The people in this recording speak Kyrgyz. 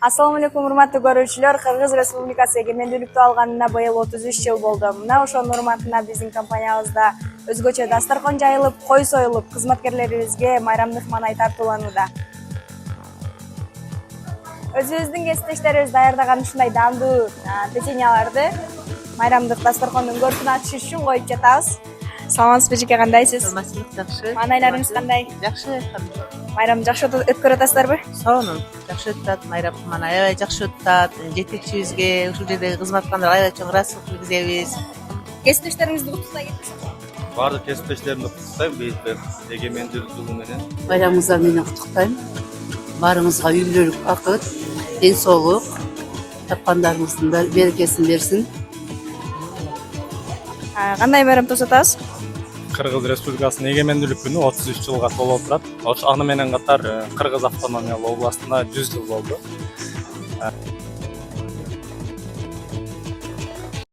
Assalamu alaikum, урматтуу көрүүчүлөр. Кыргыз Республикасы эгемендүүлүктү алганына быйыл 33 жыл болду. Мына ошонун урматына биздин компаниябызда өзгөчө дастаркон жайылып, кой союлуп, кызматкерлерибизге майрамдык маанай тартууланууда. Өзүбүздүн кесиптештерибиз даярдаган ушундай даамдуу печеньяларды майрамдык дастаркондун көркүн ачыш үчүн коюп жатабыз. Саламатсызбы жеке, кандайсыз? Саламатсызбы, жакшы. Маанайларыңыз кандай? Жакшы. Майрам жакшы өткөрүп атасыздарбы? Сонун. Жакшы өтүп атат. Майрам маанай аябай жакшы өтүп атат. Жетекчибизге, ушул жердеги кызматкандарга аябай чоң ыраазычылык билдиребиз. Кесиптештериңизди куттуктай кетсиз. Бардык кесиптештеримди куттуктайм бийиктер эгемендүүлүк жылы менен. Bayramınızda menен куттуктайм. Баарыңызга үй бүлөлүк бакыт, ден соолук, тапкандарыңыздын берекесин берсин. Кандай майрам тосотасыз? Кыргыз Республикасынын эгемендүүлүк күнү 33 жылга толуп турат. Аны менен катар Кыргыз автономиялык областына 100 жыл болду.